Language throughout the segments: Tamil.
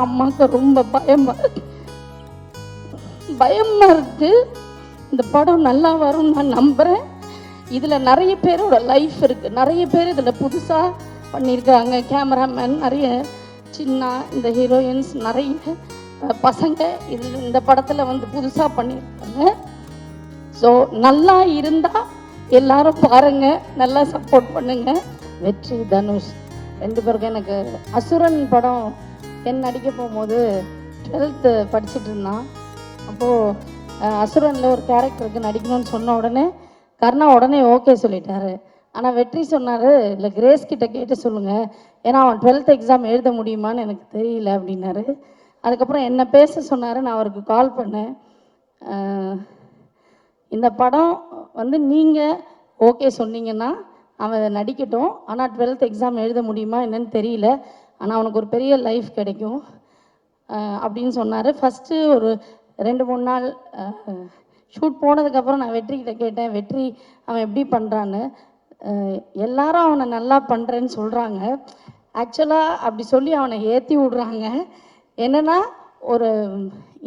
அம்மாவுக்கு ரொம்ப பயமா இருக்கு. இந்த படம் நல்லா வரும்னு நான் நம்புறேன். இதுல நிறைய பேரோட லைஃப் இருக்கு. நிறைய பேர் இதுல புதுசா பண்ணியிருக்காங்க. கேமராமேன், நிறைய சின்ன இந்த ஹீரோயின்ஸ், நிறைய பசங்க இதில் இந்த படத்துல வந்து புதுசா பண்ணியிருக்காங்க. ஸோ நல்லா இருந்தா எல்லாரும் பாருங்க, நல்லா சப்போர்ட் பண்ணுங்க. வெற்றி, தனுஷ் ரெண்டு பேருக்கும் எனக்கு அசுரன் படம் நடிக்க போகும்போது 12th படிச்சுட்டு இருந்தான். அப்போது அசுரனில் ஒரு கேரக்டருக்கு நடிக்கணும்னு சொன்ன உடனே கர்ணா உடனே ஓகே சொல்லிட்டாரு. ஆனால் வெற்றி சொன்னார், இல்லை கிரேஸ் கிட்ட கேட்டு சொல்லுங்கள், ஏன்னா அவன் 12th எக்ஸாம் எழுத முடியுமான்னு எனக்கு தெரியல அப்படின்னாரு. அதுக்கப்புறம் என்ன பேச சொன்னார். நான் அவருக்கு கால் பண்ணேன். இந்த படம் வந்து நீங்கள் ஓகே சொன்னீங்கன்னா அவன் நடிக்கட்டும், ஆனால் 12th எக்ஸாம் எழுத முடியுமா என்னன்னு தெரியல, ஆனால் அவனுக்கு ஒரு பெரிய லைஃப் கிடைக்கும் அப்படின்னு சொன்னார். ஃபஸ்ட்டு ஒரு 2-3 நாள் ஷூட் போனதுக்கப்புறம் நான் வெற்றிக்கிட்ட கேட்டேன், வெற்றி அவன் எப்படி பண்ணுறான்னு. எல்லாரும் அவனை நல்லா பண்ணுறேன்னு சொல்கிறாங்க. ஆக்சுவலாக அப்படி சொல்லி அவனை ஏற்றி விடுறாங்க. என்னென்னா, ஒரு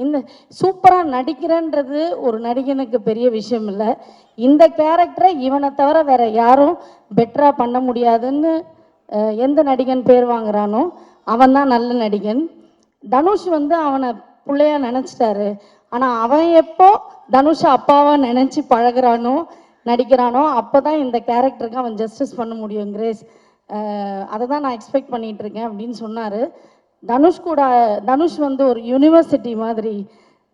இந்த சூப்பராக நடிக்கிறேன்றது ஒரு நடிகனுக்கு பெரிய விஷயம் இல்லை. இந்த கேரக்டரை இவனை தவிர வேறு யாரும் பெட்டராக பண்ண முடியாதுன்னு எந்த நடிகன் பேர் வாங்குறானோ அவன் தான் நல்ல நடிகன். தனுஷ் வந்து அவனை பிள்ளையா நினச்சிட்டாரு. ஆனால் அவன் எப்போ தனுஷை அப்பாவாக நினச்சி பழகிறானோ நடிக்கிறானோ அப்போ தான் இந்த கேரக்டருக்கு அவன் ஜஸ்டிஸ் பண்ண முடியும். கிரேஸ் அதை தான் நான் எக்ஸ்பெக்ட் பண்ணிகிட்டு இருக்கேன் அப்படின்னு சொன்னார். தனுஷ் வந்து ஒரு யூனிவர்சிட்டி மாதிரி.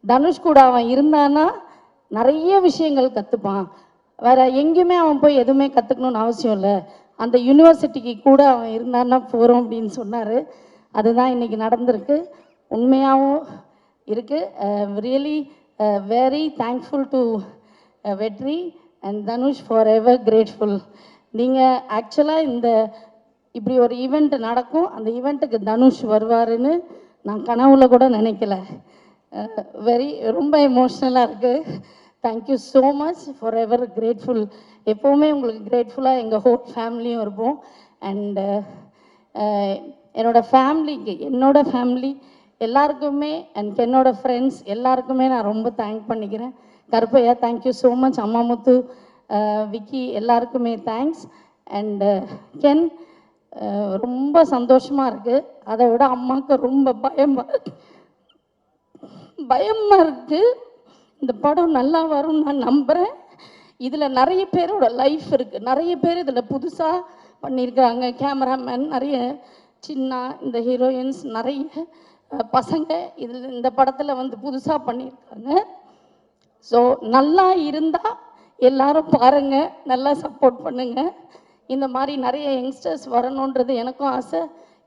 தனுஷ் கூட அவன் இருந்தான்னா நிறைய விஷயங்கள் கற்றுப்பான். வேறு எங்கேயுமே அவன் போய் எதுவுமே கற்றுக்கணுன்னு அவசியம் இல்லை. அந்த யூனிவர்சிட்டிக்கு கூட அவன் இருந்தான்னா போகிறோம் அப்படின்னு சொன்னார். அதுதான் இன்றைக்கி நடந்திருக்கு. உண்மையாகவும் இருக்குது. ரியலி வெரி தேங்க்ஃபுல் டு வெற்றி and Dhanush, for ever grateful. நீங்கள் ஆக்சுவலாக இப்படி ஒரு ஈவெண்ட் நடக்கும், அந்த ஈவெண்ட்டுக்கு தனுஷ் வருவாருன்னு நான் கனவுல கூட நினைக்கல. ரொம்ப எமோஷ்னலாக இருக்குது. Thank you so much, for ever grateful. எப்போவுமே உங்களுக்கு கிரேட்ஃபுல்லாக எங்கள் ஹோல் ஃபேமிலியும் இருப்போம். அண்டு என்னோடய ஃபேமிலி எல்லாருக்குமே அண்ட் என்னோடய ஃப்ரெண்ட்ஸ் எல்லாருக்குமே நான் ரொம்ப தேங்க் பண்ணிக்கிறேன். Karuppaiah thank you so much. Ammamuthu, Vicky எல்லாருக்குமே தேங்க்ஸ். அண்டு கென் ரொம்ப சந்தோஷமாக இருக்குது. அதை விட அம்மாவுக்கு ரொம்ப பயமாக இருக்குது. இந்த படம் நல்லா வரும்னு நான் நம்புகிறேன். இதில் நிறைய பேரோட லைஃப் இருக்குது. நிறைய பேர் இதில் புதுசாக பண்ணியிருக்காங்க. கேமராமேன், நிறைய சின்ன இந்த ஹீரோயின்ஸ், நிறைய பசங்க இதில் இந்த படத்தில் வந்து புதுசாக பண்ணியிருக்காங்க. ஸோ நல்லா இருந்தால் எல்லாரும் பாருங்கள், நல்லா சப்போர்ட் பண்ணுங்கள். இந்த மாதிரி நிறைய யங்ஸ்டர்ஸ் வரணுன்றது எனக்கும் ஆசை.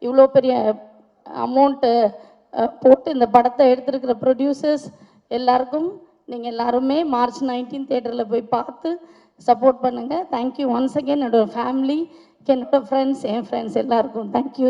இவ்வளோ பெரிய அமௌண்ட்டு போட்டு இந்த படத்தை எடுத்துருக்கிற ப்ரொடியூசர்ஸ் எல்லாருக்கும் நீங்கள் எல்லாருமே March 19 தியேட்டரில் போய் பார்த்து சப்போர்ட் பண்ணுங்கள். Thank you once again. என்னோடய ஃபேமிலி, என்னோடய ஃப்ரெண்ட்ஸ், என் ஃப்ரெண்ட்ஸ் எல்லாருக்கும் தேங்க்யூ.